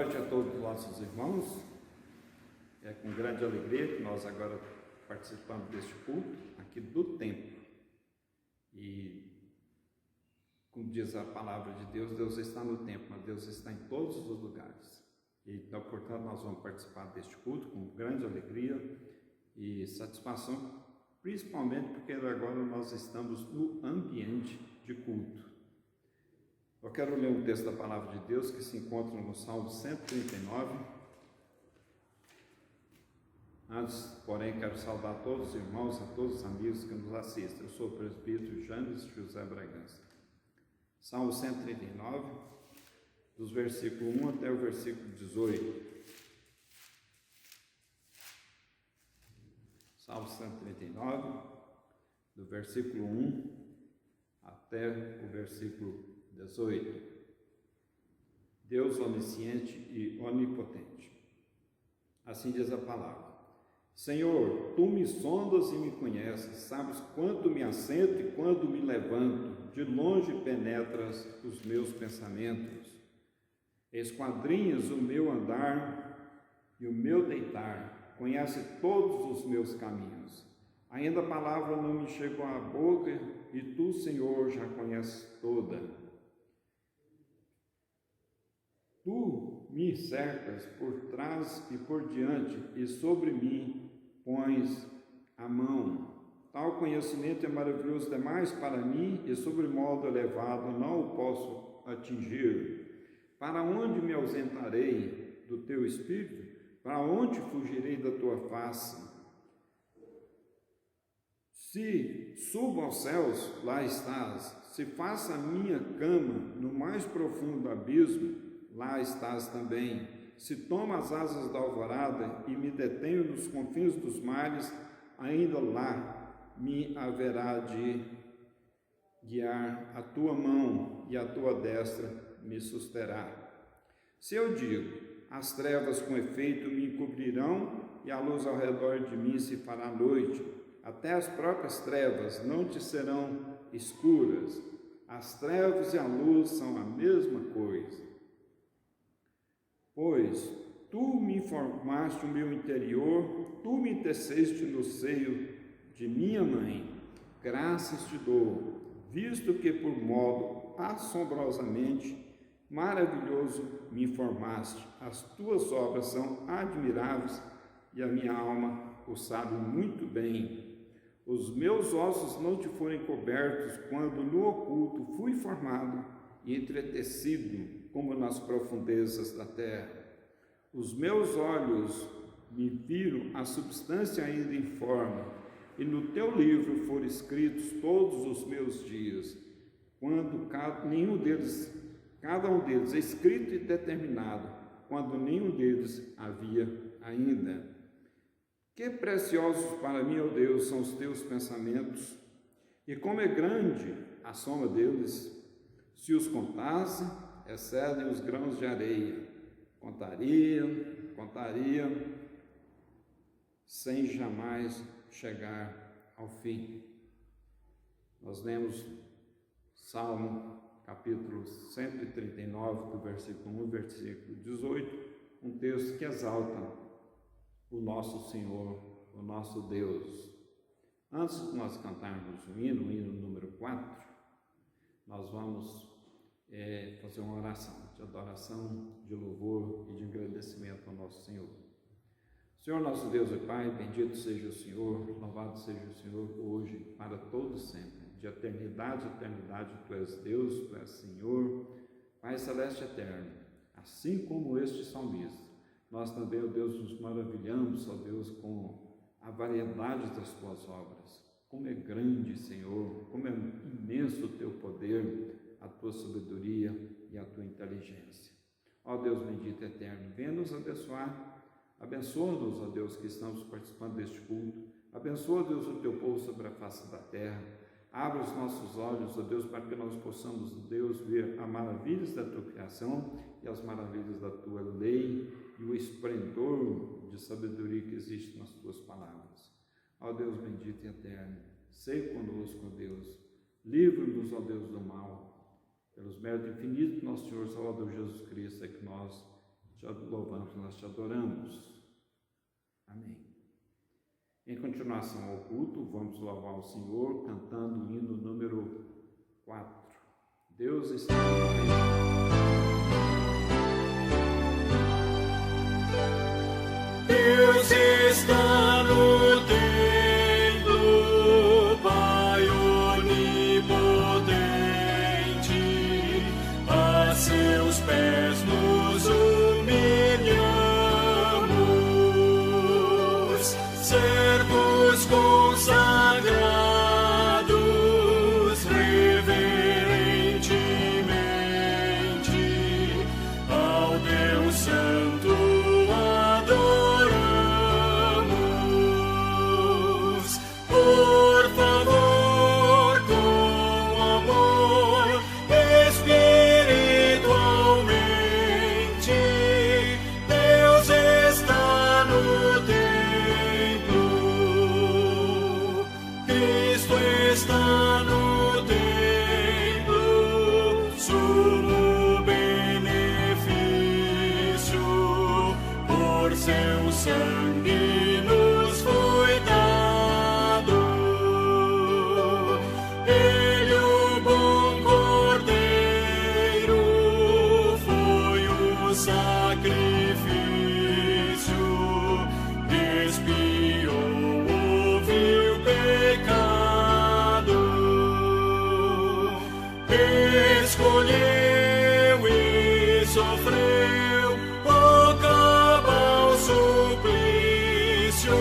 noite a todos os nossos irmãos. É com grande alegria que nós agora participamos deste culto aqui do templo. E, como diz a palavra de Deus, Deus está no templo, mas Deus está em todos os lugares. E, então, portanto, nós vamos participar deste culto com grande alegria e satisfação, principalmente porque agora nós estamos no ambiente de culto. Eu quero ler um texto da palavra de Deus que se encontra no Salmo 139. Antes, porém, quero saudar todos os irmãos, a todos os amigos que nos assistem. Eu sou o presbítero Janes José Bragança. Salmo 139, dos versículos 1 até o versículo 18. Salmo 139, do versículo 1 até o versículo 18. Deus onisciente e onipotente. Assim diz a palavra. Senhor, tu me sondas e me conheces, sabes quando me assento e quando me levanto, de longe penetras os meus pensamentos. Esquadrinhas o meu andar e o meu deitar, conhece todos os meus caminhos. Ainda a palavra não me chegou à boca e tu, Senhor, já conheces toda. Tu me cercas por trás e por diante, e sobre mim pões a mão. Tal conhecimento é maravilhoso demais para mim, e sobre modo elevado não o posso atingir. Para onde me ausentarei do teu espírito? Para onde fugirei da tua face? Se subo aos céus, lá estás. Se faço a minha cama no mais profundo abismo, lá estás também. Se tomo as asas da alvorada e me detenho nos confins dos mares, ainda lá me haverá de guiar a tua mão e a tua destra me susterá. Se eu digo, as trevas com efeito me encobrirão e a luz ao redor de mim se fará noite, até as próprias trevas não te serão escuras. As trevas e a luz são a mesma coisa. Pois tu me formaste o meu interior, tu me teceste no seio de minha mãe. Graças te dou, visto que por modo assombrosamente maravilhoso me formaste. As tuas obras são admiráveis e a minha alma o sabe muito bem. Os meus ossos não te foram cobertos quando no oculto fui formado e entretecido como nas profundezas da terra. Os meus olhos me viram a substância ainda informe, e no teu livro foram escritos todos os meus dias, quando cada um deles é escrito e determinado, quando nenhum deles havia ainda. Que preciosos para mim, ó Deus, são os teus pensamentos, e como é grande a soma deles. Se os contasse, excedem os grãos de areia. Contaria, sem jamais chegar ao fim. Nós lemos Salmo, capítulo 139, do versículo 1 ao versículo 18, um texto que exalta o nosso Senhor, o nosso Deus. Antes de nós cantarmos o hino número 4, nós vamos fazer uma oração de adoração, de louvor e de agradecimento ao nosso Senhor. Senhor nosso Deus e Pai, bendito seja o Senhor, louvado seja o Senhor hoje, para todos sempre, de eternidade a eternidade. Tu és Deus, Tu és Senhor, Pai celeste eterno, assim como este salmista. Nós também, ó Deus, nos maravilhamos, ó Deus, com a variedade das Tuas obras. Como é grande, Senhor, como é imenso o Teu poder, a Tua sabedoria e a Tua inteligência. Ó Deus bendito e eterno, venha nos abençoar. Abençoa-nos, ó Deus, que estamos participando deste culto. Abençoa, Deus, o Teu povo sobre a face da terra. Abra os nossos olhos, ó Deus, para que nós possamos, Deus, ver as maravilhas da Tua criação e as maravilhas da Tua lei e o esplendor de sabedoria que existe nas Tuas palavras. Ó Deus bendito e eterno, sei conosco, ó Deus. Livra-nos, ó Deus, do mal. Pelos méritos infinitos do nosso Senhor Salvador Jesus Cristo, é que nós te te louvamos, nós te adoramos. Amém. Em continuação ao culto, vamos louvar o Senhor cantando o hino número 4. Deus está no templo. Deus está no templo, Pai onipotente, a seus pés nos humilhamos, servos consagrados, reverentemente, ao Deus Santo adoramos. Por favor, com amor, espiritualmente, Deus está no templo, Cristo está no templo, sumo benefício, por seu sangue nos foi dado. Ele, o bom Cordeiro, foi o sacrifício, expiou o vil pecado, escolheu e sofreu o cabal suplício.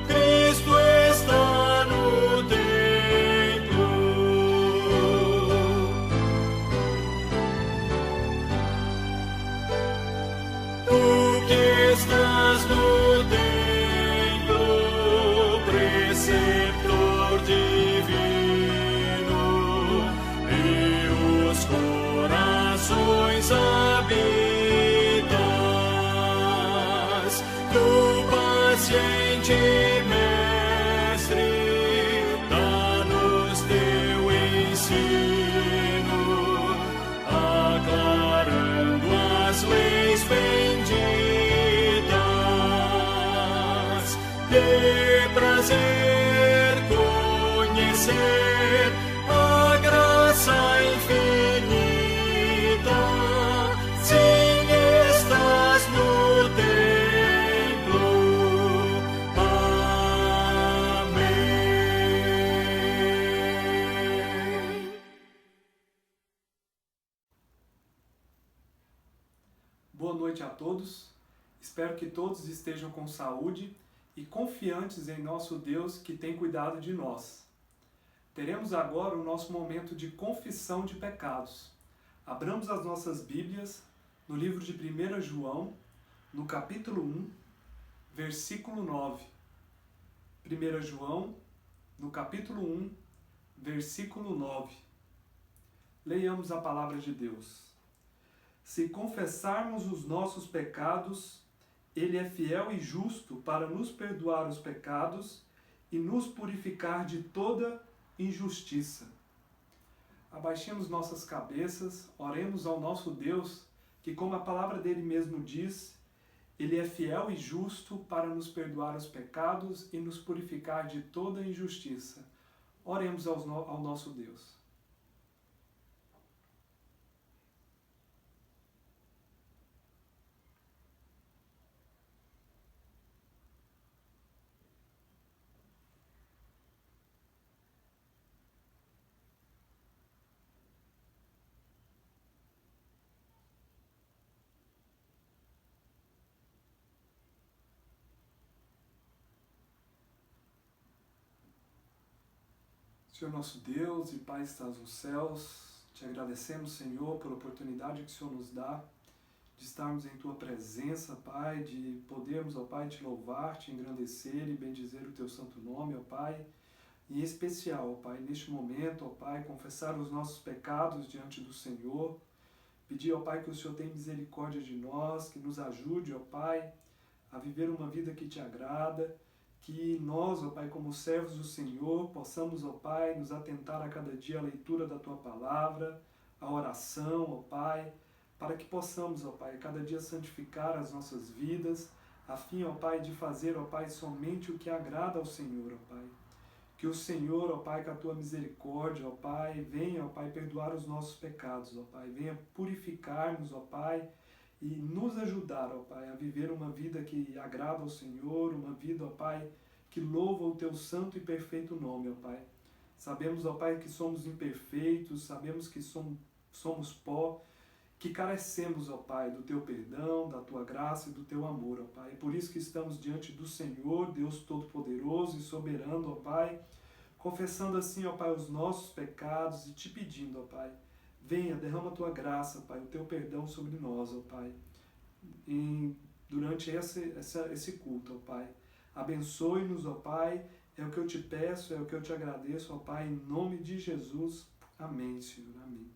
Cristo está no templo. Tu que estás no templo, preceptor divino, e os corações habitas, tu paciente mestre, dá-nos teu ensino, aclarando as leis benditas. Dê prazer conhecer a graça infinita. Sim, estás no templo. Amém. Boa noite a todos. Espero que todos estejam com saúde e confiantes em nosso Deus que tem cuidado de nós. Teremos agora o nosso momento de confissão de pecados. Abramos as nossas Bíblias no livro de 1 João, no capítulo 1, versículo 9. 1 João, no capítulo 1, versículo 9. Leiamos a palavra de Deus. Se confessarmos os nossos pecados, Ele é fiel e justo para nos perdoar os pecados e nos purificar de toda injustiça. Abaixemos nossas cabeças, oremos ao nosso Deus, que, como a palavra dele mesmo diz, Ele é fiel e justo para nos perdoar os pecados e nos purificar de toda injustiça. Oremos ao nosso Deus. Senhor nosso Deus e Pai que estás nos céus, te agradecemos, Senhor, pela oportunidade que o Senhor nos dá de estarmos em Tua presença, Pai, de podermos, ó Pai, te louvar, te engrandecer e bendizer o Teu santo nome, ó Pai. E em especial, ó Pai, neste momento, ó Pai, confessar os nossos pecados diante do Senhor, pedir, ó Pai, que o Senhor tenha misericórdia de nós, que nos ajude, ó Pai, a viver uma vida que te agrada, que nós, ó Pai, como servos do Senhor, possamos, ó Pai, nos atentar a cada dia à leitura da Tua Palavra, à oração, ó Pai, para que possamos, ó Pai, cada dia santificar as nossas vidas, a fim, ó Pai, de fazer, ó Pai, somente o que agrada ao Senhor, ó Pai. Que o Senhor, ó Pai, com a Tua misericórdia, ó Pai, venha, ó Pai, perdoar os nossos pecados, ó Pai. Venha purificar-nos, ó Pai, e nos ajudar, ó Pai, a viver uma vida que agrada ao Senhor, uma vida, ó Pai, que louva o Teu santo e perfeito nome, ó Pai. Sabemos, ó Pai, que somos imperfeitos, sabemos que somos pó, que carecemos, ó Pai, do Teu perdão, da Tua graça e do Teu amor, ó Pai. É por isso que estamos diante do Senhor, Deus Todo-Poderoso e Soberano, ó Pai, confessando assim, ó Pai, os nossos pecados e Te pedindo, ó Pai, venha, derrama a Tua graça, Pai, o Teu perdão sobre nós, ó Pai, durante esse culto, ó Pai. Abençoe-nos, ó Pai, é o que eu Te peço, é o que eu Te agradeço, ó Pai, em nome de Jesus. Amém, Senhor, amém.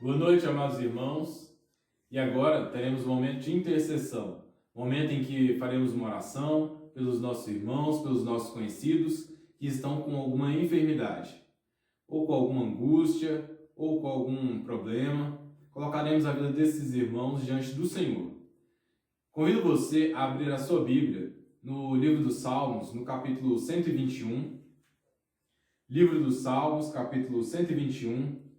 Boa noite, amados irmãos. E agora teremos um momento de intercessão, momento em que faremos uma oração pelos nossos irmãos, pelos nossos conhecidos que estão com alguma enfermidade, ou com alguma angústia, ou com algum problema. Colocaremos a vida desses irmãos diante do Senhor. Convido você a abrir a sua Bíblia no livro dos Salmos, no capítulo 121. Livro dos Salmos, capítulo 121.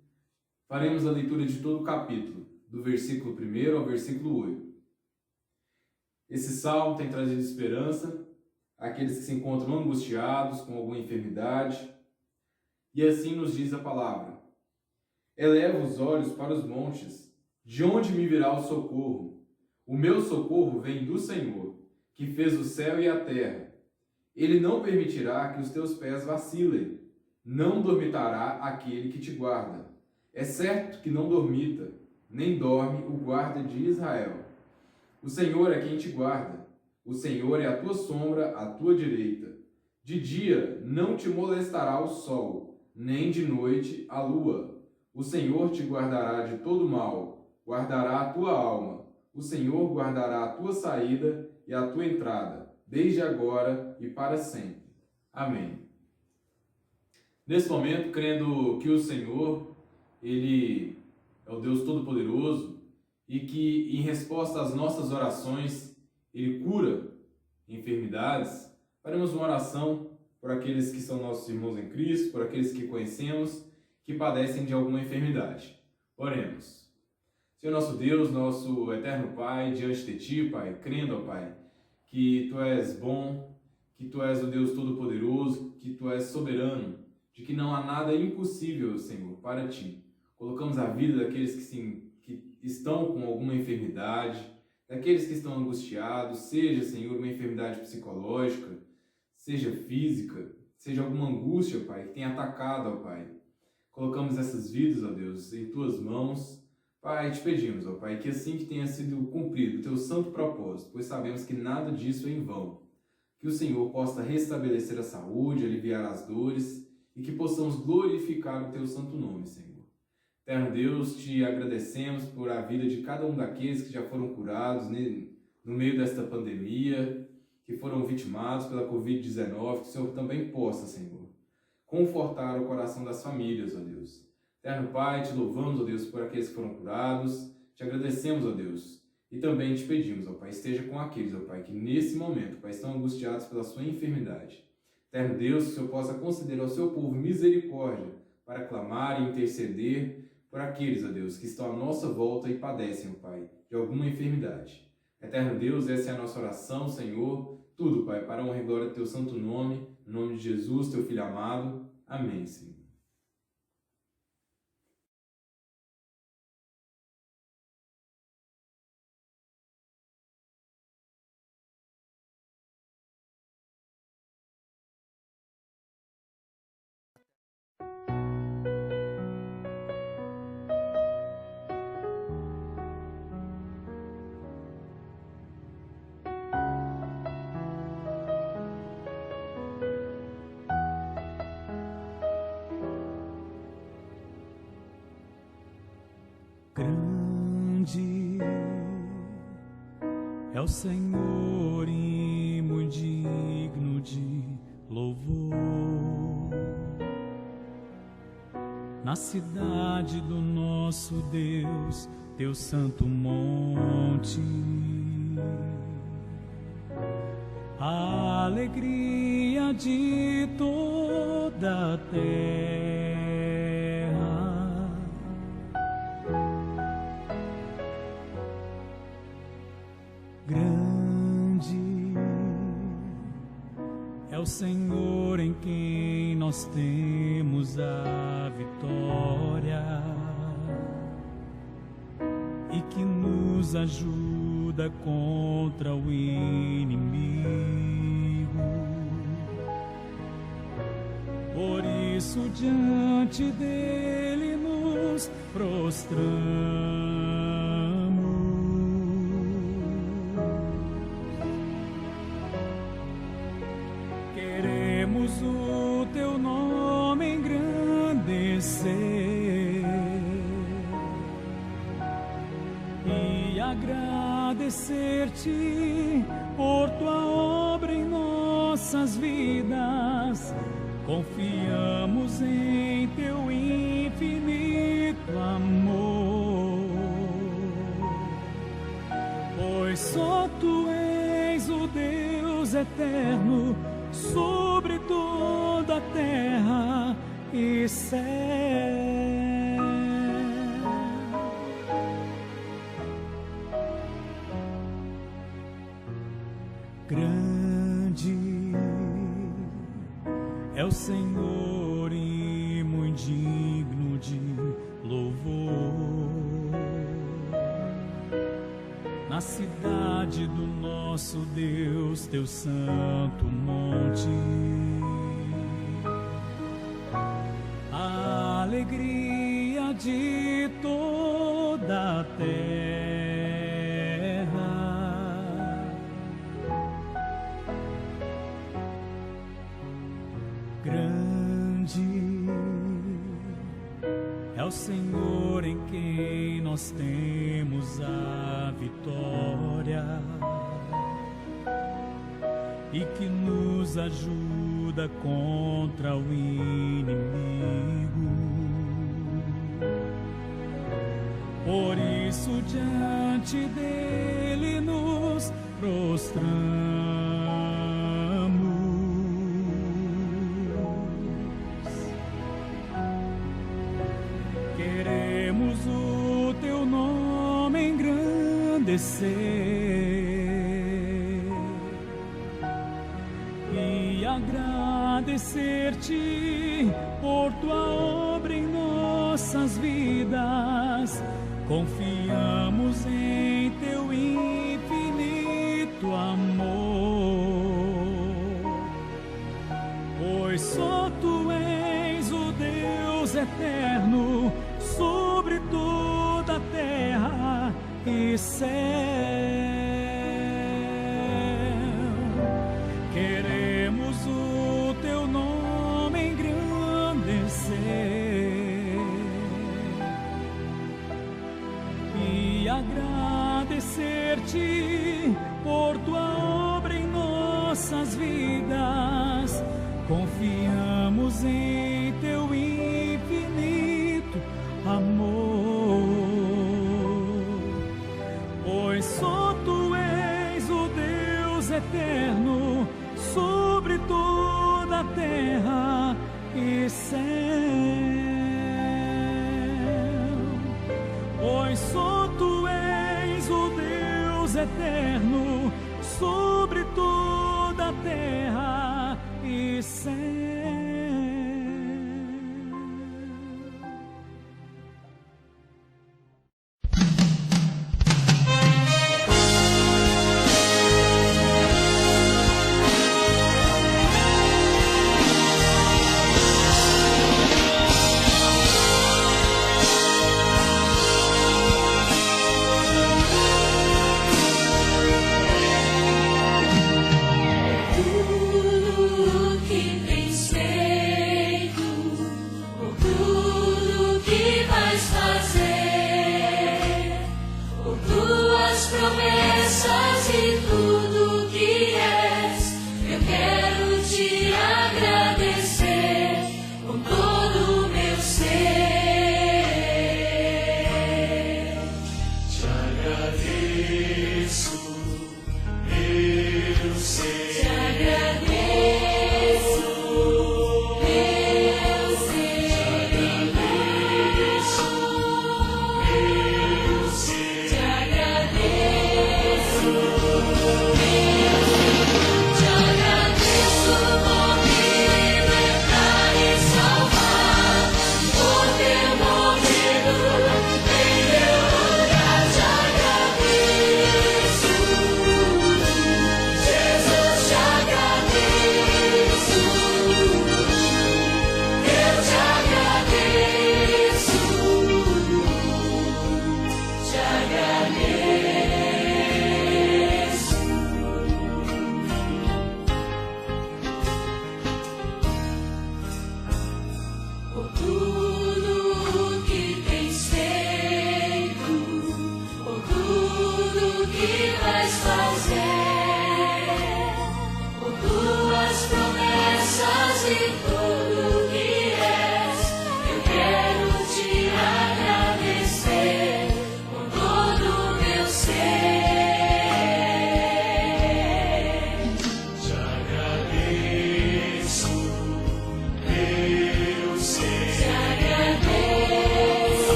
Faremos a leitura de todo o capítulo, do versículo 1 ao versículo 8. Esse salmo tem trazido esperança àqueles que se encontram angustiados com alguma enfermidade. E assim nos diz a palavra: Eleva os olhos para os montes, de onde me virá o socorro? O meu socorro vem do Senhor, que fez o céu e a terra. Ele não permitirá que os teus pés vacilem, não dormitará aquele que te guarda. É certo que não dormita, nem dorme o guarda de Israel. O Senhor é quem te guarda, o Senhor é a tua sombra à tua direita. De dia não te molestará o sol, nem de noite a lua. O Senhor te guardará de todo mal, guardará a tua alma. O Senhor guardará a tua saída e a tua entrada, desde agora e para sempre. Amém. Nesse momento, crendo que o Senhor, Ele é o Deus Todo-Poderoso e que, em resposta às nossas orações, Ele cura enfermidades, faremos uma oração por aqueles que são nossos irmãos em Cristo, por aqueles que conhecemos, que padecem de alguma enfermidade. Oremos. Senhor nosso Deus, nosso eterno Pai, diante de Ti, Pai, crendo, ó Pai, que Tu és bom, que Tu és o Deus Todo-Poderoso, que Tu és soberano, de que não há nada impossível, Senhor, para Ti. Colocamos a vida daqueles que estão com alguma enfermidade, daqueles que estão angustiados, seja, Senhor, uma enfermidade psicológica, seja física, seja alguma angústia, Pai, que tenha atacado, ó Pai. Colocamos essas vidas, ó Deus, em Tuas mãos. Pai, te pedimos, ó Pai, que assim que tenha sido cumprido o Teu santo propósito, pois sabemos que nada disso é em vão, que o Senhor possa restabelecer a saúde, aliviar as dores e que possamos glorificar o Teu santo nome, Senhor. Eterno Deus, te agradecemos por a vida de cada um daqueles que já foram curados no meio desta pandemia, que foram vitimados pela Covid-19, que o Senhor também possa, Senhor, confortar o coração das famílias, ó Deus. Eterno Pai, te louvamos, ó Deus, por aqueles que foram curados, te agradecemos, ó Deus, e também te pedimos, ó Pai, esteja com aqueles, ó Pai, que nesse momento, Pai, estão angustiados pela sua enfermidade. Eterno Deus, que o Senhor possa conceder ao seu povo misericórdia para clamar e interceder por aqueles, ó Deus, que estão à nossa volta e padecem, ó Pai, de alguma enfermidade. Eterno Deus, essa é a nossa oração, Senhor, tudo, Pai, para a honra e glória do Teu santo nome, no nome de Jesus, Teu Filho amado. Amém, Senhor. Grande é o Senhor e muito digno de louvor. Na cidade do nosso Deus, Teu santo monte, a alegria de toda a terra. Grande é o Senhor em quem nós temos a vitória e que nos ajuda contra o inimigo. Por isso diante dele nos prostramos. O Teu nome engrandecer e agradecer-te por Tua obra em nossas vidas. Confiamos em Teu infinito amor, pois só Tu és o Deus eterno sobre toda a terra e céu. Grande é o Senhor e muito digno de louvor. Na cidade do nosso Deus, Teu santo monte, a alegria de toda a terra. Grande é o Senhor em quem nós temos a vitória nos ajuda contra o inimigo. Por isso diante dele nos prostramos. Queremos o teu nome engrandecer e agradecer-te por tua obra em nossas vidas. Confiamos em teu infinito amor, pois só tu és o Deus eterno sobre toda a terra e céu. Queremos o teu nome engrandecer e agradecer-te por tua obra em nossas vidas. Confiamos em teu infinito amor, pois só tu és o Deus eterno sobre toda a terra e céu. Pois só tu és o Deus eterno sobre toda a terra e céu.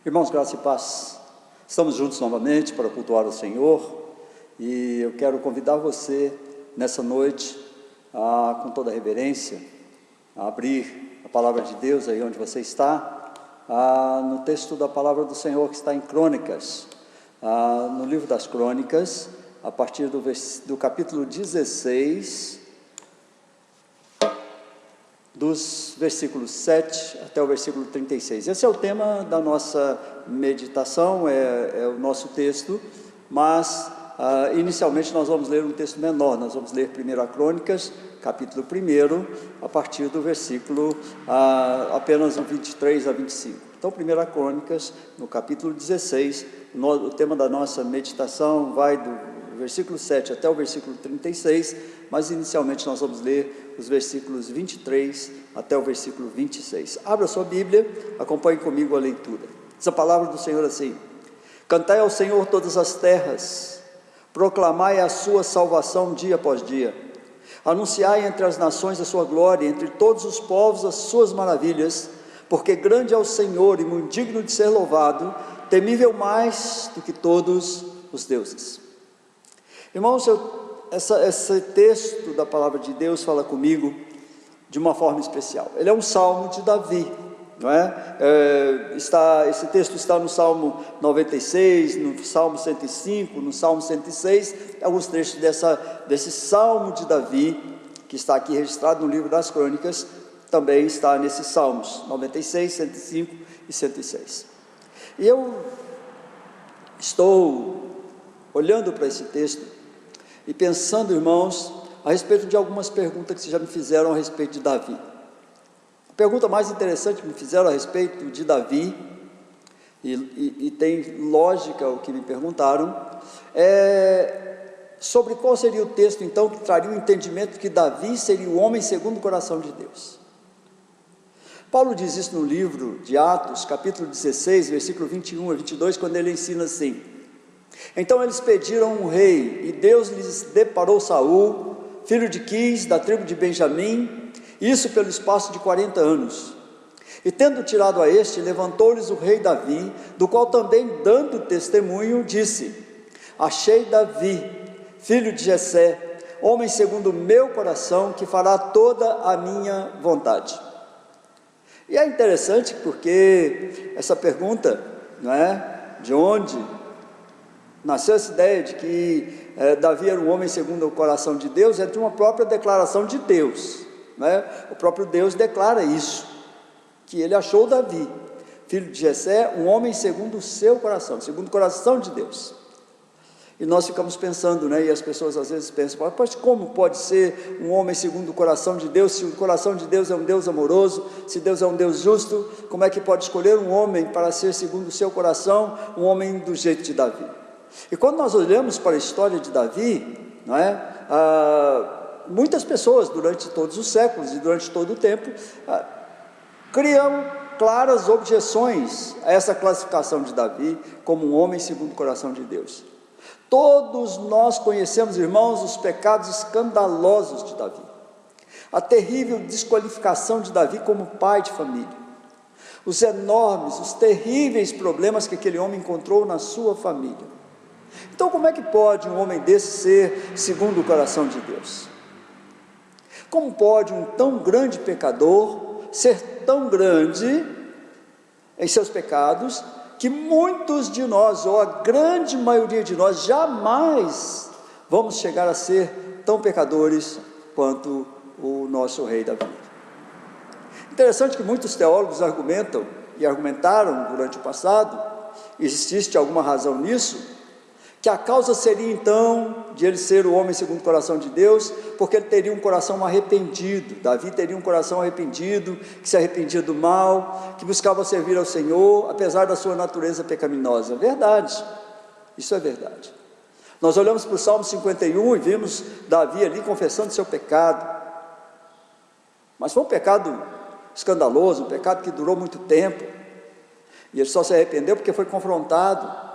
Irmãos, graça e paz. Estamos juntos novamente para cultuar o Senhor e eu quero convidar você nessa noite, com toda a reverência, a abrir a palavra de Deus aí onde você está, no texto da palavra do Senhor que está em Crônicas, no livro das Crônicas, a partir do capítulo 16, dos versículos 7 até o versículo 36. Esse é o tema da nossa meditação, é o nosso texto, mas inicialmente nós vamos ler um texto menor. Nós vamos ler 1 Crônicas, capítulo 1, a partir do versículo apenas o 23 a 25. Então, 1 Crônicas, no capítulo 16, o tema da nossa meditação vai do versículo 7 até o versículo 36, mas inicialmente nós vamos ler os versículos 23 até o versículo 26. Abra sua Bíblia, acompanhe comigo a leitura. Diz a palavra do Senhor assim: Cantai ao Senhor todas as terras, proclamai a sua salvação dia após dia, anunciai entre as nações a sua glória, entre todos os povos as suas maravilhas, porque grande é o Senhor e muito digno de ser louvado, temível mais do que todos os deuses. Irmãos, esse texto da palavra de Deus fala comigo de uma forma especial. Ele é um salmo de Davi, não é? Esse texto está no Salmo 96, no Salmo 105, no Salmo 106, alguns trechos desse salmo de Davi, que está aqui registrado no livro das Crônicas, também está nesses salmos, 96, 105 e 106. E eu estou olhando para esse texto e pensando, irmãos, a respeito de algumas perguntas que já me fizeram a respeito de Davi. A pergunta mais interessante que me fizeram a respeito de Davi, e tem lógica o que me perguntaram, é sobre qual seria o texto, então, que traria o entendimento que Davi seria o homem segundo o coração de Deus. Paulo diz isso no livro de Atos, capítulo 16, versículo 21 a 22, quando ele ensina assim: Então eles pediram um rei, e Deus lhes deparou Saul, filho de Quis, da tribo de Benjamim, isso pelo espaço de 40 anos. E tendo tirado a este, levantou-lhes o rei Davi, do qual também, dando testemunho, disse: Achei Davi, filho de Jessé, homem segundo o meu coração, que fará toda a minha vontade. E é interessante porque essa pergunta, não é? De onde nasceu essa ideia de que Davi era um homem segundo o coração de Deus, é de uma própria declaração de Deus, né? O próprio Deus declara isso, que ele achou Davi, filho de Jessé, um homem segundo o seu coração, segundo o coração de Deus. E nós ficamos pensando, né? E as pessoas às vezes pensam: mas como pode ser um homem segundo o coração de Deus, se o coração de Deus é um Deus amoroso, se Deus é um Deus justo, como é que pode escolher um homem para ser segundo o seu coração, um homem do jeito de Davi? E quando nós olhamos para a história de Davi, não é? Muitas pessoas durante todos os séculos e durante todo o tempo criam claras objeções a essa classificação de Davi como um homem segundo o coração de Deus. Todos nós conhecemos, irmãos, os pecados escandalosos de Davi, a terrível desqualificação de Davi como pai de família, os enormes, os terríveis problemas que aquele homem encontrou na sua família. Então, como é que pode um homem desse ser segundo o coração de Deus? Como pode um tão grande pecador ser tão grande em seus pecados, que muitos de nós, ou a grande maioria de nós, jamais vamos chegar a ser tão pecadores quanto o nosso rei Davi? Interessante que muitos teólogos argumentam, e argumentaram durante o passado, existe alguma razão nisso, que a causa seria então de ele ser o homem segundo o coração de Deus, porque ele teria um coração arrependido. Davi teria um coração arrependido, que se arrependia do mal, que buscava servir ao Senhor, apesar da sua natureza pecaminosa. Verdade, isso é verdade. Nós olhamos para o Salmo 51 e vimos Davi ali confessando seu pecado, mas foi um pecado escandaloso, um pecado que durou muito tempo, e ele só se arrependeu porque foi confrontado.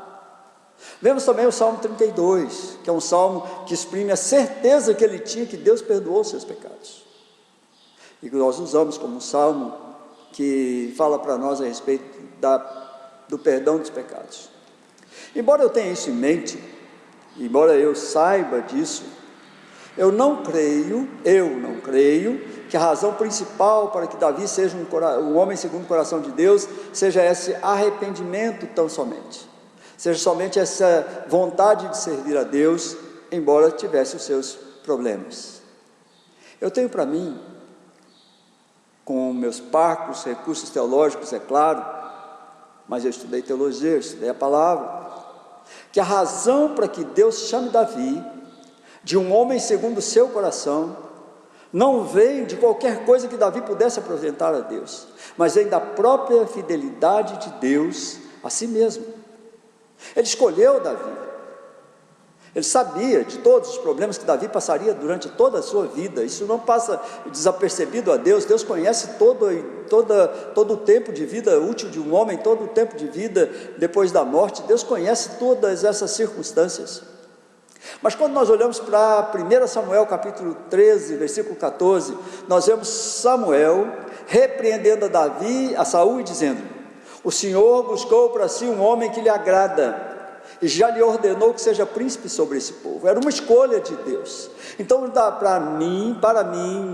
Vemos também o Salmo 32, que é um salmo que exprime a certeza que ele tinha que Deus perdoou os seus pecados, e que nós usamos como um salmo que fala para nós a respeito da do perdão dos pecados. Embora eu tenha isso em mente, embora eu saiba disso, eu não creio que a razão principal para que Davi seja um homem segundo o coração de Deus, seja esse arrependimento tão somente, seja somente essa vontade de servir a Deus, embora tivesse os seus problemas. Eu tenho para mim, com meus parcos recursos teológicos, é claro, mas eu estudei teologia, eu estudei a palavra, que a razão para que Deus chame Davi de um homem segundo o seu coração, não vem de qualquer coisa que Davi pudesse apresentar a Deus, mas vem da própria fidelidade de Deus a si mesmo. Ele escolheu Davi, ele sabia de todos os problemas que Davi passaria durante toda a sua vida, isso não passa desapercebido a Deus. Deus conhece todo o tempo de vida útil de um homem, todo o tempo de vida depois da morte, Deus conhece todas essas circunstâncias. Mas quando nós olhamos para 1 Samuel capítulo 13, versículo 14, nós vemos Samuel repreendendo a Saul e dizendo: o Senhor buscou para si um homem que lhe agrada, e já lhe ordenou que seja príncipe sobre esse povo. Era uma escolha de Deus. Então, para mim,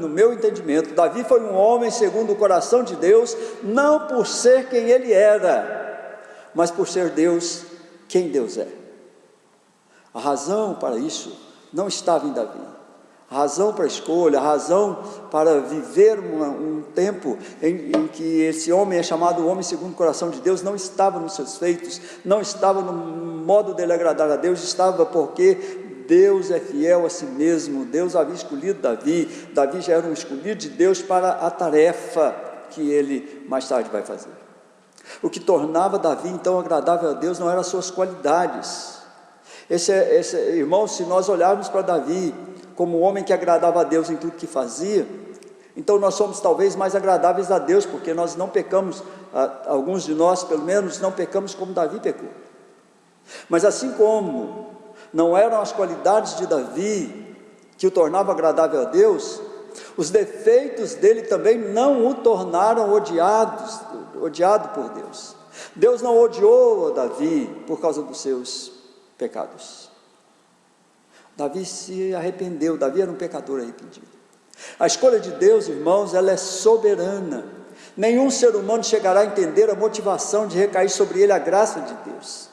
no meu entendimento, Davi foi um homem segundo o coração de Deus, não por ser quem ele era, mas por ser Deus quem Deus é. A razão para isso não estava em Davi. A razão para a escolha, a razão para viver um tempo em que esse homem é chamado o homem segundo o coração de Deus, não estava nos seus feitos, não estava no modo dele agradar a Deus, estava porque Deus é fiel a si mesmo. Deus havia escolhido Davi, Davi já era um escolhido de Deus para a tarefa que ele mais tarde vai fazer. O que tornava Davi então agradável a Deus não eram as suas qualidades. Irmãos, se nós olharmos para Davi como um homem que agradava a Deus em tudo que fazia, então nós somos talvez mais agradáveis a Deus, porque nós não pecamos, alguns de nós pelo menos não pecamos como Davi pecou. Mas assim como não eram as qualidades de Davi que o tornavam agradável a Deus, os defeitos dele também não o tornaram odiado por Deus. Deus não odiou Davi por causa dos seus pecados. Davi se arrependeu, Davi era um pecador arrependido. A escolha de Deus, irmãos, ela é soberana. Nenhum ser humano chegará a entender a motivação de recair sobre ele a graça de Deus.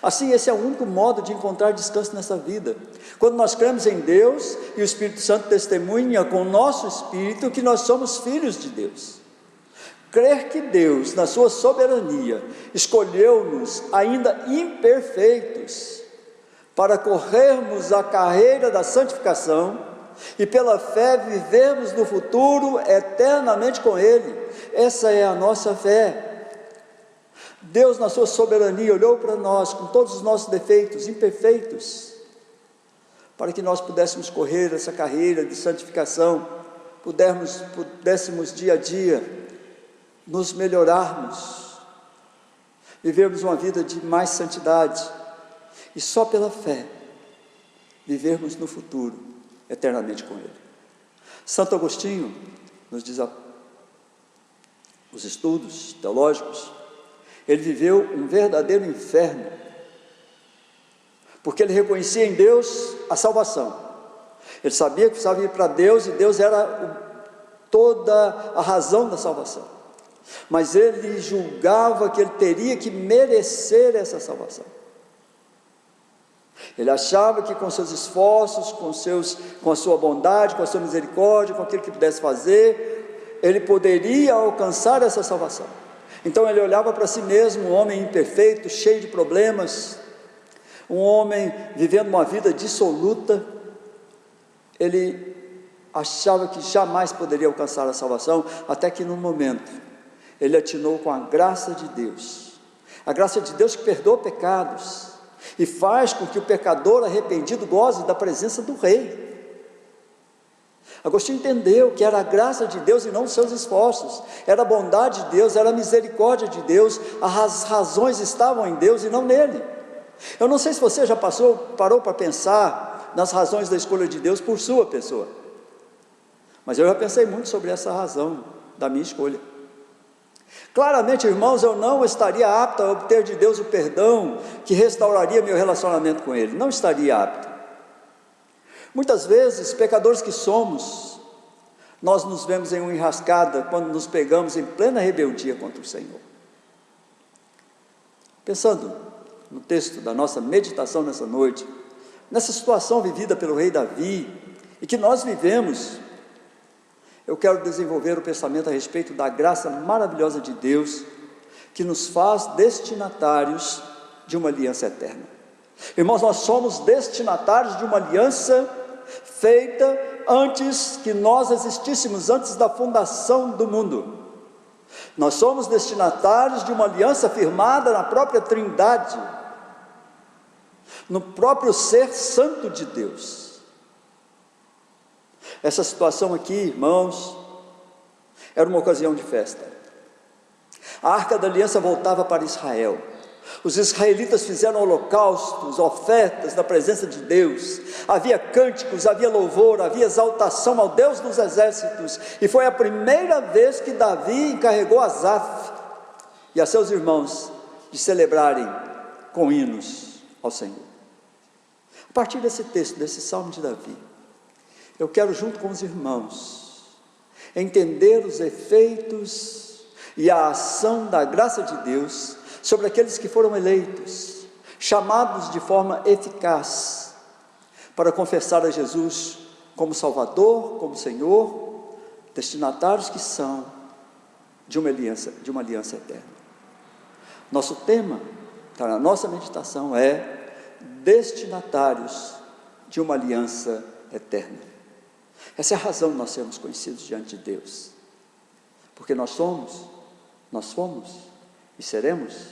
Assim, esse é o único modo de encontrar descanso nessa vida. Quando nós cremos em Deus e o Espírito Santo testemunha com o nosso espírito que nós somos filhos de Deus. Crer que Deus, na sua soberania, escolheu-nos ainda imperfeitos para corrermos a carreira da santificação e pela fé vivermos no futuro eternamente com Ele. Essa é a nossa fé. Deus, na sua soberania, olhou para nós com todos os nossos defeitos imperfeitos, para que nós pudéssemos correr essa carreira de santificação, pudéssemos dia a dia nos melhorarmos, vivermos uma vida de mais santidade, e só pela fé vivermos no futuro eternamente com Ele. Santo Agostinho nos diz os estudos teológicos, ele viveu um verdadeiro inferno, porque ele reconhecia em Deus a salvação, ele sabia que precisava ir para Deus, e Deus era toda a razão da salvação, mas ele julgava que ele teria que merecer essa salvação. Ele achava que com seus esforços, com a sua bondade, com a sua misericórdia, com aquilo que pudesse fazer, ele poderia alcançar essa salvação. Então ele olhava para si mesmo, um homem imperfeito, cheio de problemas, um homem vivendo uma vida dissoluta. Ele achava que jamais poderia alcançar a salvação, até que num momento ele atinou com a graça de Deus, a graça de Deus que perdoa pecados e faz com que o pecador arrependido goze da presença do Rei. Agostinho entendeu que era a graça de Deus e não os seus esforços, era a bondade de Deus, era a misericórdia de Deus, as razões estavam em Deus e não nele. Eu não sei se você já parou para pensar nas razões da escolha de Deus por sua pessoa, mas eu já pensei muito sobre essa razão da minha escolha. Claramente, irmãos, eu não estaria apto a obter de Deus o perdão que restauraria meu relacionamento com Ele. Não estaria apto. Muitas vezes, pecadores que somos, nós nos vemos em uma enrascada quando nos pegamos em plena rebeldia contra o Senhor. Pensando no texto da nossa meditação nessa noite, nessa situação vivida pelo rei Davi, e que nós vivemos, eu quero desenvolver o pensamento a respeito da graça maravilhosa de Deus, que nos faz destinatários de uma aliança eterna. Irmãos, nós somos destinatários de uma aliança feita antes que nós existíssemos, antes da fundação do mundo. Nós somos destinatários de uma aliança firmada na própria Trindade, no próprio ser santo de Deus. Essa situação aqui, irmãos, era uma ocasião de festa. A Arca da Aliança voltava para Israel. Os israelitas fizeram holocaustos, ofertas na presença de Deus. Havia cânticos, havia louvor, havia exaltação ao Deus dos exércitos. E foi a primeira vez que Davi encarregou Asaf e a seus irmãos de celebrarem com hinos ao Senhor. A partir desse texto, desse salmo de Davi, eu quero, junto com os irmãos, entender os efeitos e a ação da graça de Deus sobre aqueles que foram eleitos, chamados de forma eficaz para confessar a Jesus como Salvador, como Senhor, destinatários que são de uma aliança eterna. Nosso tema, na nossa meditação, é destinatários de uma aliança eterna. Essa é a razão de nós sermos conhecidos diante de Deus, porque nós fomos e seremos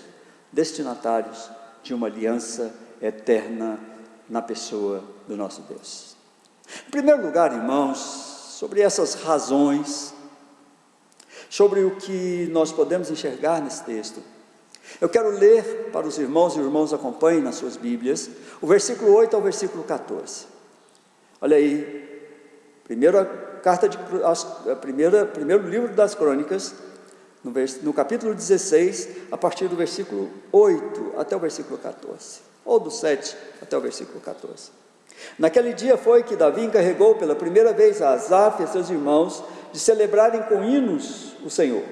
destinatários de uma aliança eterna na pessoa do nosso Deus. Em primeiro lugar, irmãos, sobre essas razões, sobre o que nós podemos enxergar nesse texto, eu quero ler para os irmãos, e os irmãos acompanhem nas suas Bíblias, o versículo 8 ao versículo 14. Olha aí, primeiro livro das Crônicas, no capítulo 16, a partir do versículo 8 até o versículo 14, ou do 7 até o versículo 14. Naquele dia foi que Davi encarregou pela primeira vez a Asaf e a seus irmãos de celebrarem com hinos o Senhor.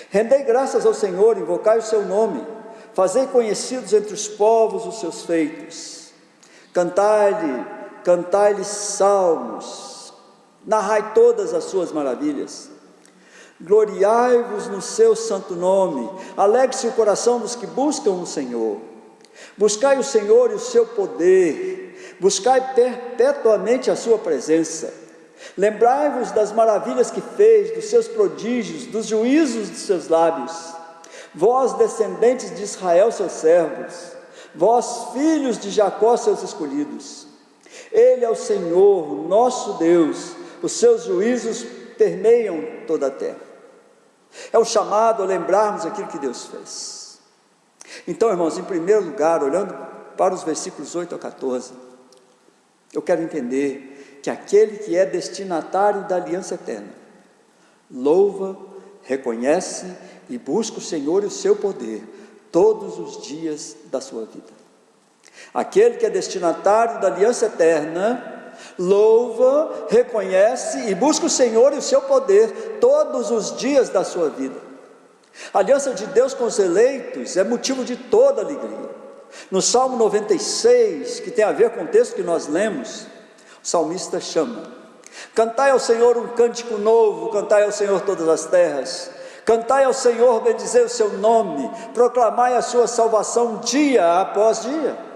Rendei graças ao Senhor, invocai o seu nome, fazei conhecidos entre os povos os seus feitos, cantai-lhe salmos, narrai todas as suas maravilhas. Gloriai-vos no seu santo nome, alegre-se o coração dos que buscam o Senhor. Buscai o Senhor e o seu poder, buscai perpetuamente a sua presença. Lembrai-vos das maravilhas que fez, dos seus prodígios, dos juízos de seus lábios. Vós, descendentes de Israel, seus servos, vós, filhos de Jacó, seus escolhidos. Ele é o Senhor, nosso Deus, os seus juízos permeiam toda a terra. É um chamado a lembrarmos aquilo que Deus fez. Então, irmãos, em primeiro lugar, olhando para os versículos 8 a 14, eu quero entender que aquele que é destinatário da aliança eterna, louva, reconhece e busca o Senhor e o seu poder todos os dias da sua vida. Aquele que é destinatário da aliança eterna, louva, reconhece e busca o Senhor e o seu poder todos os dias da sua vida. A aliança de Deus com os eleitos é motivo de toda alegria. No Salmo 96, que tem a ver com o texto que nós lemos, o salmista chama: cantai ao Senhor um cântico novo, cantai ao Senhor todas as terras, cantai ao Senhor, bendizei o seu nome, proclamai a sua salvação dia após dia.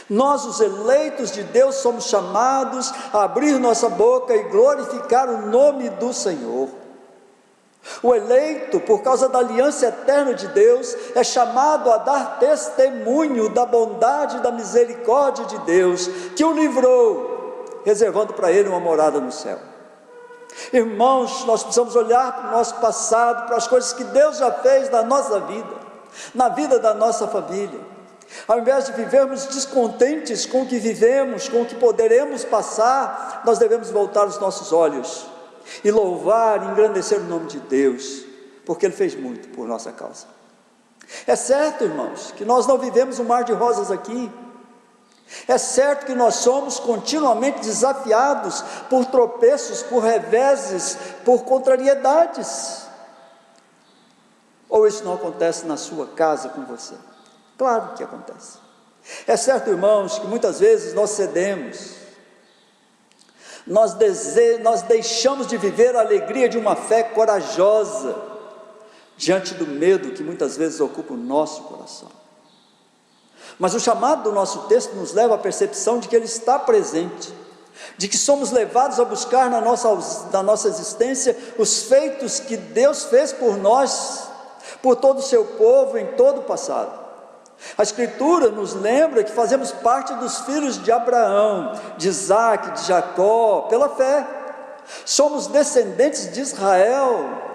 Nós, os eleitos de Deus, somos chamados a abrir nossa boca e glorificar o nome do Senhor. O eleito, por causa da aliança eterna de Deus, é chamado a dar testemunho da bondade e da misericórdia de Deus, que o livrou, reservando para ele uma morada no céu. Irmãos, nós precisamos olhar para o nosso passado, para as coisas que Deus já fez na nossa vida, na vida da nossa família. Ao invés de vivermos descontentes com o que vivemos, com o que poderemos passar, nós devemos voltar os nossos olhos e louvar e engrandecer o nome de Deus, porque Ele fez muito por nossa causa. É certo, irmãos, que nós não vivemos um mar de rosas aqui. É certo que nós somos continuamente desafiados por tropeços, por reveses, por contrariedades. Ou isso não acontece na sua casa com você? Claro que acontece. É certo, irmãos, que muitas vezes nós cedemos, nós deixamos de viver a alegria de uma fé corajosa, diante do medo que muitas vezes ocupa o nosso coração. Mas o chamado do nosso texto nos leva à percepção de que Ele está presente, de que somos levados a buscar na nossa existência os feitos que Deus fez por nós, por todo o seu povo em todo o passado. A Escritura nos lembra que fazemos parte dos filhos de Abraão, de Isaac, de Jacó, pela fé. Somos descendentes de Israel.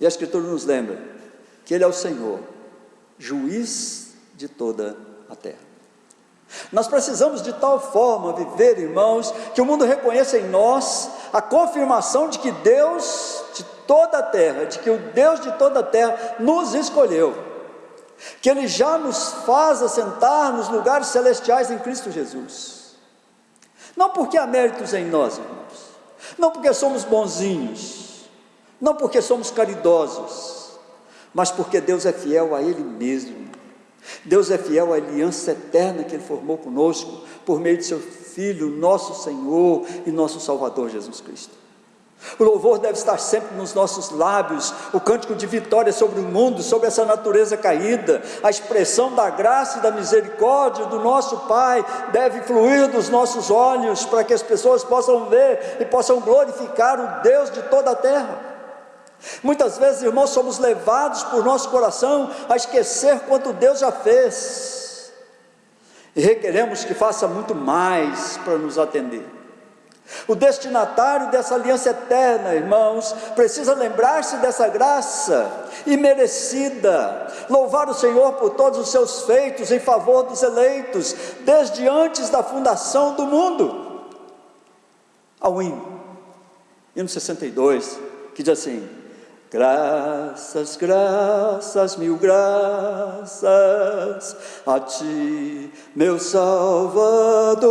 E a Escritura nos lembra que Ele é o Senhor, juiz de toda a terra. Nós precisamos de tal forma viver, irmãos, que o mundo reconheça em nós a confirmação de que Deus de toda a terra, de que o Deus de toda a terra nos escolheu, que Ele já nos faz assentar nos lugares celestiais em Cristo Jesus. Não porque há méritos em nós, irmãos, não porque somos bonzinhos, não porque somos caridosos, mas porque Deus é fiel a Ele mesmo. Deus é fiel à aliança eterna que Ele formou conosco, por meio de seu Filho, nosso Senhor e nosso Salvador Jesus Cristo. O louvor deve estar sempre nos nossos lábios, o cântico de vitória sobre o mundo, sobre essa natureza caída, a expressão da graça e da misericórdia do nosso Pai deve fluir dos nossos olhos, para que as pessoas possam ver e possam glorificar o Deus de toda a terra. Muitas vezes, irmãos, somos levados por nosso coração a esquecer quanto Deus já fez, e requeremos que faça muito mais para nos atender. O destinatário dessa aliança eterna, irmãos, precisa lembrar-se dessa graça imerecida, louvar o Senhor por todos os seus feitos em favor dos eleitos, desde antes da fundação do mundo. Há um hino 62, que diz assim: graças, graças, mil graças a Ti, meu Salvador.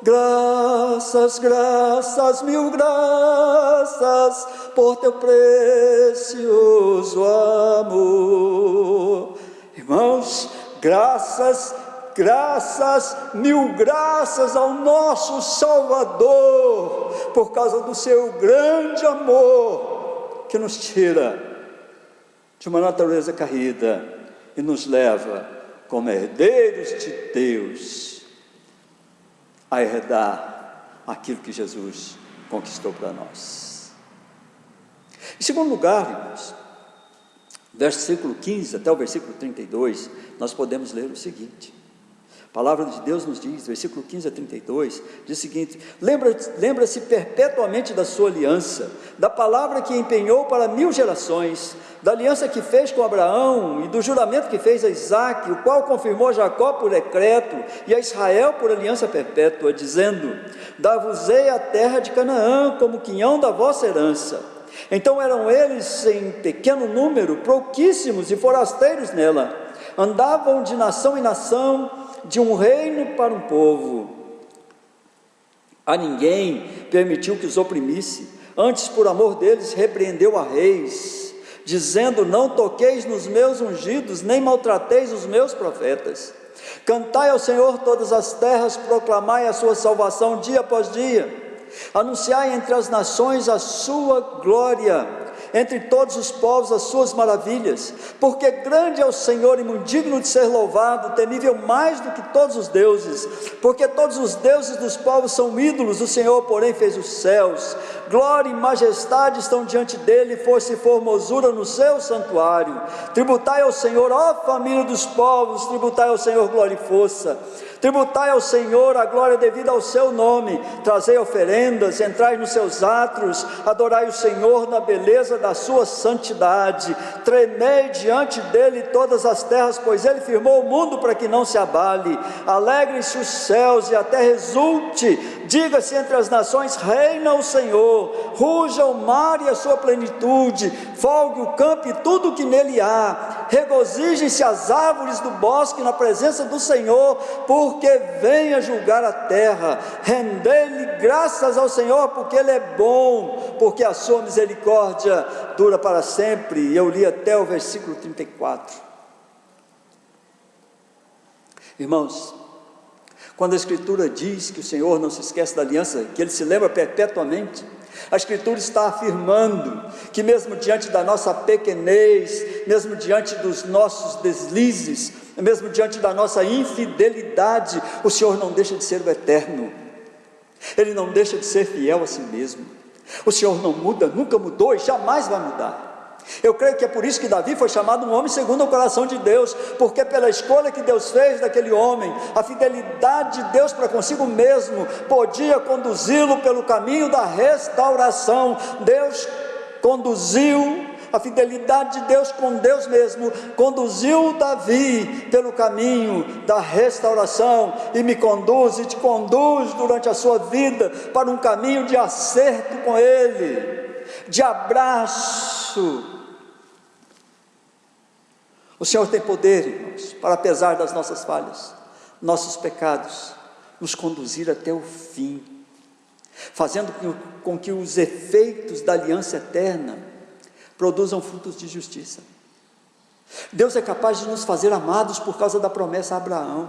Graças, graças, mil graças, por Teu precioso amor. Irmãos, graças, graças, mil graças ao nosso Salvador, por causa do seu grande amor, que nos tira de uma natureza caída e nos leva, como herdeiros de Deus, a herdar aquilo que Jesus conquistou para nós. Em segundo lugar, irmãos, versículo 15 até o versículo 32, nós podemos ler o seguinte: a palavra de Deus nos diz, versículo 15 a 32, diz o seguinte: lembra-se perpetuamente da sua aliança, da palavra que empenhou para 1000 gerações, da aliança que fez com Abraão e do juramento que fez a Isaac, o qual confirmou a Jacó por decreto e a Israel por aliança perpétua, dizendo: dar-vos-ei a terra de Canaã como quinhão da vossa herança. Então eram eles em pequeno número, pouquíssimos e forasteiros nela, andavam de nação em nação, de um reino para um povo. A ninguém permitiu que os oprimisse, antes por amor deles repreendeu a reis, dizendo: não toqueis nos meus ungidos, nem maltrateis os meus profetas. Cantai ao Senhor todas as terras, proclamai a sua salvação dia após dia, anunciai entre as nações a sua glória, entre todos os povos as suas maravilhas, porque grande é o Senhor e muito digno de ser louvado, temível mais do que todos os deuses, porque todos os deuses dos povos são ídolos, o Senhor porém fez os céus. Glória e majestade estão diante dele, força e formosura no seu santuário. Tributai ao Senhor, ó família dos povos, tributai ao Senhor glória e força. Tributai ao Senhor a glória devida ao seu nome, trazei oferendas, entrai nos seus átrios, adorai o Senhor na beleza da sua santidade, tremei diante dele todas as terras, pois ele firmou o mundo para que não se abale. Alegrem-se os céus e a terra exulte, diga-se entre as nações, reina o Senhor, ruja o mar e a sua plenitude, folgue o campo e tudo o que nele há, regozijem-se as árvores do bosque na presença do Senhor, porque venha julgar a terra. Rendei-lhe graças ao Senhor, porque ele é bom, porque a sua misericórdia dura para sempre. E eu li até o versículo 34. Irmãos, quando a Escritura diz que o Senhor não se esquece da aliança, que ele se lembra perpetuamente, a Escritura está afirmando que mesmo diante da nossa pequenez, mesmo diante dos nossos deslizes, mesmo diante da nossa infidelidade, o Senhor não deixa de ser o eterno, ele não deixa de ser fiel a si mesmo. O Senhor não muda, nunca mudou e jamais vai mudar. Eu creio que é por isso que Davi foi chamado um homem segundo o coração de Deus, porque pela escolha que Deus fez daquele homem, a fidelidade de Deus para consigo mesmo podia conduzi-lo pelo caminho da restauração. Deus conduziu, a fidelidade de Deus com Deus mesmo conduziu Davi pelo caminho da restauração, e me conduz e te conduz durante a sua vida para um caminho de acerto com ele, de abraço. O Senhor tem poder, irmãos, para, apesar das nossas falhas, nossos pecados, nos conduzir até o fim, fazendo com que os efeitos da aliança eterna produzam frutos de justiça. Deus é capaz de nos fazer amados por causa da promessa a Abraão,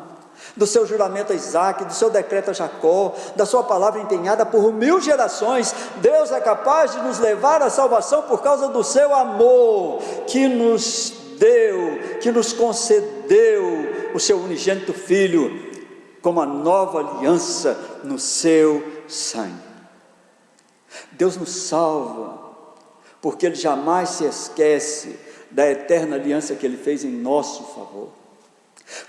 do seu juramento a Isaac, do seu decreto a Jacó, da sua palavra empenhada por 1000 gerações. Deus é capaz de nos levar à salvação por causa do seu amor, que nos deu, que nos concedeu o seu unigênito Filho, como a nova aliança no seu sangue. Deus nos salva, porque Ele jamais se esquece da eterna aliança que Ele fez em nosso favor.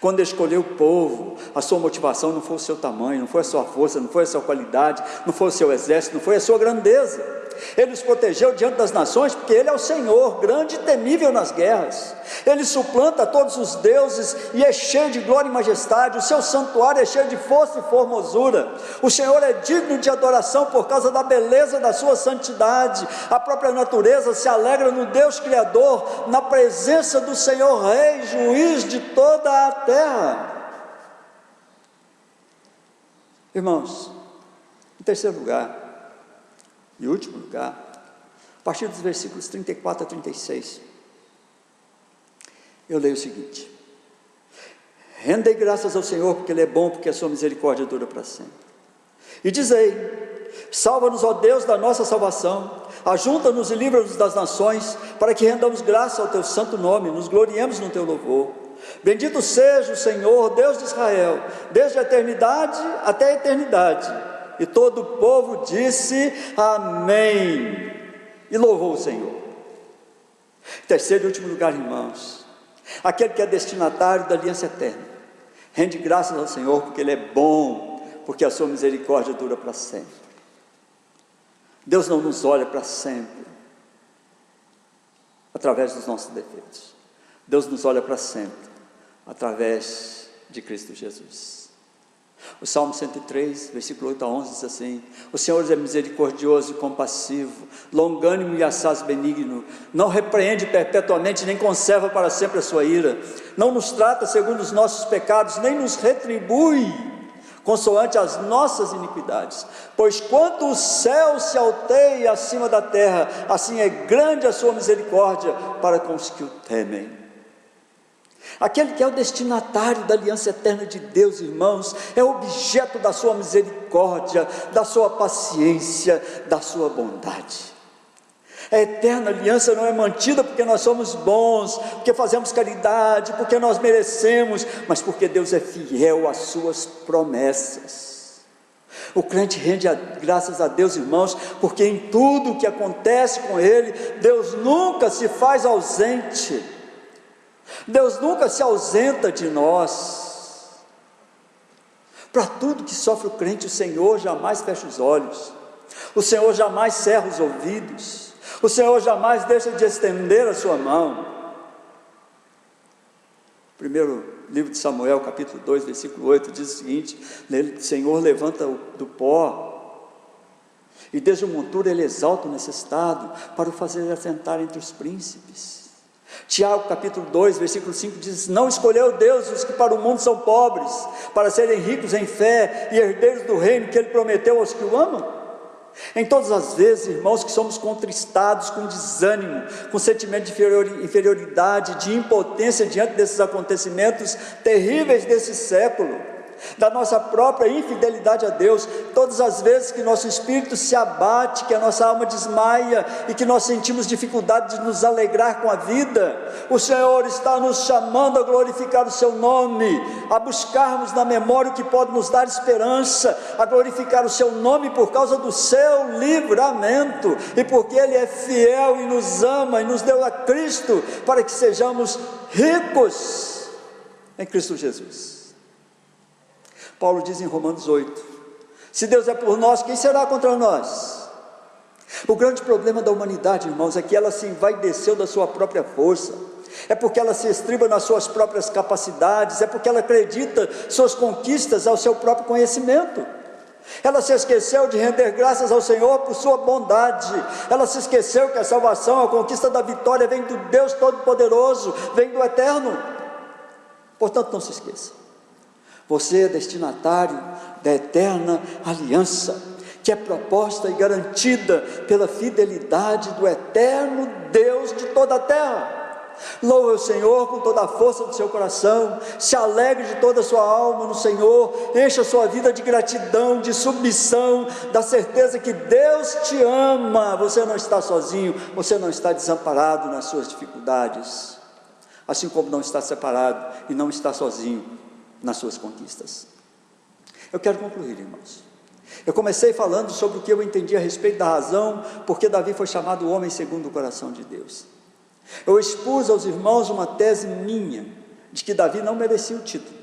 Quando Ele escolheu o povo, a sua motivação não foi o seu tamanho, não foi a sua força, não foi a sua qualidade, não foi o seu exército, não foi a sua grandeza. Ele os protegeu diante das nações, porque Ele é o Senhor, grande e temível nas guerras. Ele suplanta todos os deuses e é cheio de glória e majestade. O seu santuário é cheio de força e formosura. O Senhor é digno de adoração por causa da beleza da sua santidade. A própria natureza se alegra no Deus Criador, na presença do Senhor Rei, juiz de toda a terra. Irmãos, em terceiro lugar, e último lugar, a partir dos versículos 34 a 36, eu leio o seguinte: rendei graças ao Senhor, porque Ele é bom, porque a sua misericórdia dura para sempre. E dizei: salva-nos, ó Deus da nossa salvação, ajunta-nos e livra-nos das nações, para que rendamos graça ao teu santo nome, nos gloriemos no teu louvor. Bendito seja o Senhor, Deus de Israel, desde a eternidade até a eternidade. E todo o povo disse amém, e louvou o Senhor. Terceiro e último lugar, irmãos, aquele que é destinatário da aliança eterna, rende graças ao Senhor, porque Ele é bom, porque a sua misericórdia dura para sempre. Deus não nos olha para sempre através dos nossos defeitos. Deus nos olha para sempre através de Cristo Jesus. O Salmo 103, versículo 8 a 11 diz assim: o Senhor é misericordioso e compassivo, longânimo e assaz benigno, não repreende perpetuamente, nem conserva para sempre a sua ira, não nos trata segundo os nossos pecados, nem nos retribui consoante as nossas iniquidades. Pois quanto o céu se alteia acima da terra, assim é grande a sua misericórdia para com os que o temem. Aquele que é o destinatário da aliança eterna de Deus, irmãos, é objeto da sua misericórdia, da sua paciência, da sua bondade. A eterna aliança não é mantida porque nós somos bons, porque fazemos caridade, porque nós merecemos, mas porque Deus é fiel às suas promessas. O crente rende graças a Deus, irmãos, porque em tudo o que acontece com ele, Deus nunca se faz ausente. Deus nunca se ausenta de nós. Para tudo que sofre o crente, o Senhor jamais fecha os olhos, o Senhor jamais cerra os ouvidos, o Senhor jamais deixa de estender a sua mão. Primeiro livro de Samuel, capítulo 2, versículo 8, diz o seguinte: o Senhor levanta do pó, e desde o monturo ele exalta o necessitado, para o fazer assentar entre os príncipes. Tiago capítulo 2, versículo 5 diz: não escolheu Deus os que para o mundo são pobres, para serem ricos em fé e herdeiros do reino que ele prometeu aos que o amam. Em todas as vezes, irmãos, que somos contristados com desânimo, com sentimento de inferioridade, de impotência diante desses acontecimentos terríveis desse século, da nossa própria infidelidade a Deus, todas as vezes que nosso espírito se abate, que a nossa alma desmaia e que nós sentimos dificuldade de nos alegrar com a vida, o Senhor está nos chamando a glorificar o seu nome, a buscarmos na memória o que pode nos dar esperança, a glorificar o seu nome por causa do seu livramento, e porque ele é fiel e nos ama e nos deu a Cristo, para que sejamos ricos em Cristo Jesus. Paulo diz em Romanos 8, se Deus é por nós, quem será contra nós? O grande problema da humanidade, irmãos, é que ela se envaideceu da sua própria força, é porque ela se estriba nas suas próprias capacidades, é porque ela acredita suas conquistas ao seu próprio conhecimento. Ela se esqueceu de render graças ao Senhor por sua bondade, ela se esqueceu que a salvação, a conquista da vitória vem do Deus Todo-Poderoso, vem do Eterno. Portanto, não se esqueça, você é destinatário da eterna aliança, que é proposta e garantida pela fidelidade do eterno Deus de toda a terra. Louve o Senhor com toda a força do seu coração, se alegre de toda a sua alma no Senhor, encha a sua vida de gratidão, de submissão, da certeza que Deus te ama. Você não está sozinho, você não está desamparado nas suas dificuldades, assim como não está separado e não está sozinho nas suas conquistas. Eu quero concluir, irmãos. Eu comecei falando sobre o que eu entendi a respeito da razão porque Davi foi chamado o homem segundo o coração de Deus. Eu expus aos irmãos uma tese minha, de que Davi não merecia o título,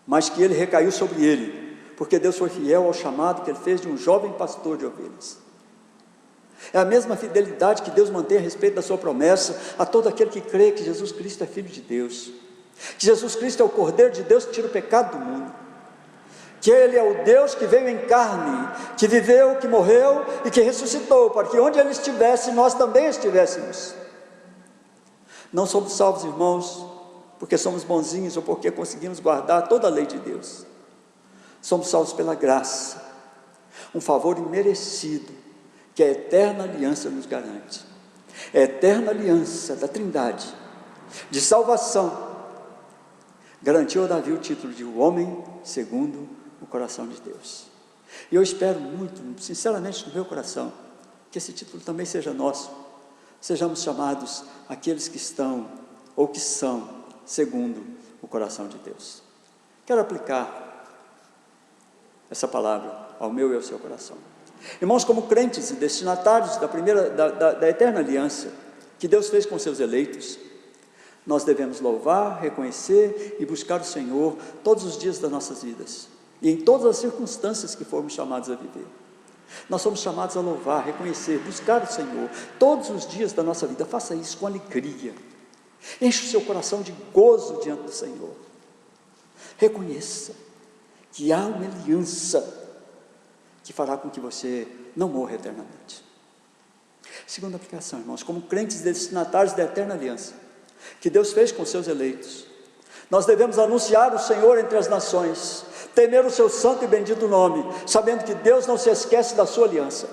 mas que ele recaiu sobre ele, porque Deus foi fiel ao chamado que ele fez de um jovem pastor de ovelhas. É a mesma fidelidade que Deus mantém a respeito da sua promessa a todo aquele que crê que Jesus Cristo é Filho de Deus, que Jesus Cristo é o Cordeiro de Deus que tira o pecado do mundo, que Ele é o Deus que veio em carne, que viveu, que morreu e que ressuscitou, para que onde Ele estivesse, nós também estivéssemos. Não somos salvos, irmãos, porque somos bonzinhos ou porque conseguimos guardar toda a lei de Deus. Somos salvos pela graça, um favor imerecido, que a eterna aliança nos garante. A eterna aliança da Trindade, de salvação, garantiu a Davi o título de o homem segundo o coração de Deus. E eu espero muito, sinceramente no meu coração, que esse título também seja nosso, sejamos chamados aqueles que estão, ou que são, segundo o coração de Deus. Quero aplicar essa palavra ao meu e ao seu coração. Irmãos, como crentes e destinatários da eterna aliança, que Deus fez com seus eleitos, nós devemos louvar, reconhecer e buscar o Senhor todos os dias das nossas vidas, e em todas as circunstâncias que formos chamados a viver. Nós somos chamados a louvar, reconhecer, buscar o Senhor todos os dias da nossa vida. Faça isso com alegria, enche o seu coração de gozo diante do Senhor. Reconheça que há uma aliança que fará com que você não morra eternamente. Segunda aplicação, irmãos, como crentes destinatários da eterna aliança que Deus fez com seus eleitos, nós devemos anunciar o Senhor entre as nações, temer o seu santo e bendito nome, sabendo que Deus não se esquece da sua aliança.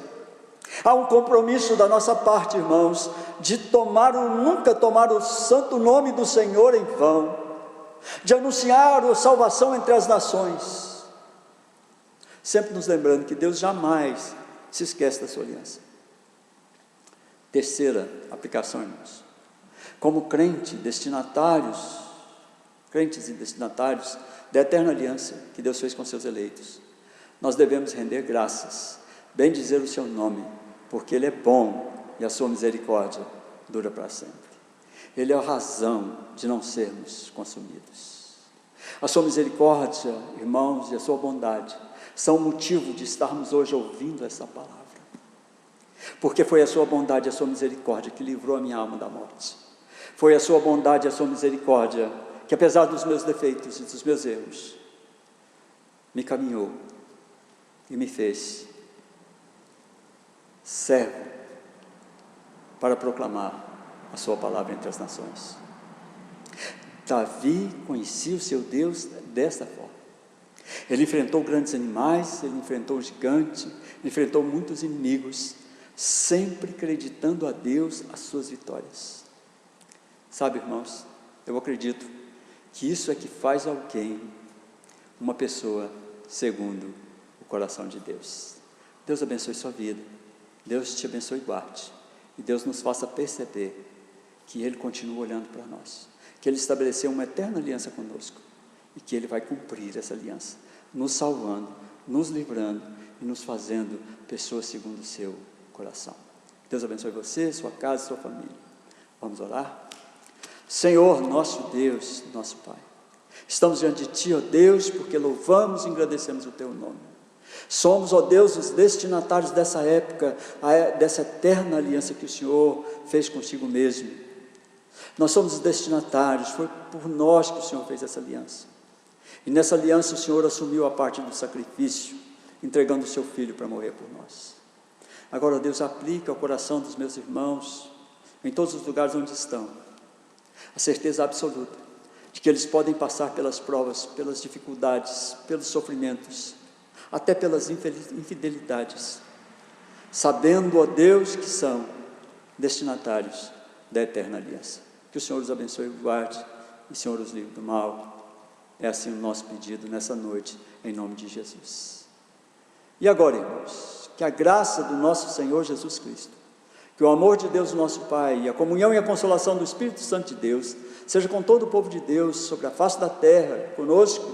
Há um compromisso da nossa parte, irmãos, de nunca tomar o santo nome do Senhor em vão, de anunciar a salvação entre as nações, sempre nos lembrando que Deus jamais se esquece da sua aliança. Terceira aplicação, irmãos, como crentes e destinatários da eterna aliança que Deus fez com seus eleitos, nós devemos render graças, bendizer o seu nome, porque Ele é bom e a sua misericórdia dura para sempre. Ele é a razão de não sermos consumidos. A sua misericórdia, irmãos, e a sua bondade são o motivo de estarmos hoje ouvindo essa palavra. Porque foi a sua bondade e a sua misericórdia que livrou a minha alma da morte. Foi a sua bondade e a sua misericórdia que, apesar dos meus defeitos e dos meus erros, me caminhou e me fez servo para proclamar a sua palavra entre as nações. Davi conhecia o seu Deus desta forma. Ele enfrentou grandes animais, ele enfrentou o gigante, ele enfrentou muitos inimigos, sempre acreditando a Deus as suas vitórias. Sabe, irmãos, eu acredito que isso é que faz alguém uma pessoa segundo o coração de Deus. Deus abençoe sua vida, Deus te abençoe e guarde, e Deus nos faça perceber que Ele continua olhando para nós, que Ele estabeleceu uma eterna aliança conosco, e que Ele vai cumprir essa aliança, nos salvando, nos livrando e nos fazendo pessoas segundo o seu coração. Deus abençoe você, sua casa e sua família. Vamos orar? Senhor, nosso Deus, nosso Pai, estamos diante de Ti, ó Deus, porque louvamos e agradecemos o Teu nome. Somos, ó Deus, os destinatários dessa época, dessa eterna aliança que o Senhor fez consigo mesmo. Nós somos os destinatários, foi por nós que o Senhor fez essa aliança. E nessa aliança o Senhor assumiu a parte do sacrifício, entregando o seu Filho para morrer por nós. Agora, Deus, aplica ao coração dos meus irmãos, em todos os lugares onde estão, a certeza absoluta de que eles podem passar pelas provas, pelas dificuldades, pelos sofrimentos, até pelas infidelidades, sabendo, ó Deus, que são destinatários da eterna aliança. Que o Senhor os abençoe e guarde, e o Senhor os livre do mal. É assim o nosso pedido nessa noite, em nome de Jesus. E agora, irmãos, que a graça do nosso Senhor Jesus Cristo, que o amor de Deus nosso Pai, e a comunhão e a consolação do Espírito Santo de Deus, seja com todo o povo de Deus, sobre a face da terra, conosco,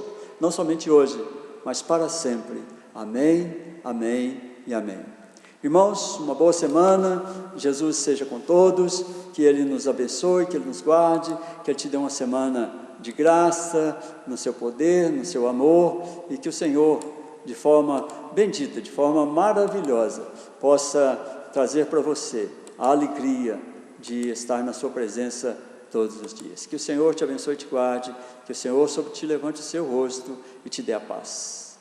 não somente hoje, mas para sempre. Amém, amém e amém. Irmãos, uma boa semana, Jesus seja com todos, que Ele nos abençoe, que Ele nos guarde, que Ele te dê uma semana de graça, no seu poder, no seu amor, e que o Senhor, de forma bendita, de forma maravilhosa, possa trazer para você a alegria de estar na sua presença todos os dias. Que o Senhor te abençoe e te guarde, que o Senhor sobre ti levante o seu rosto e te dê a paz.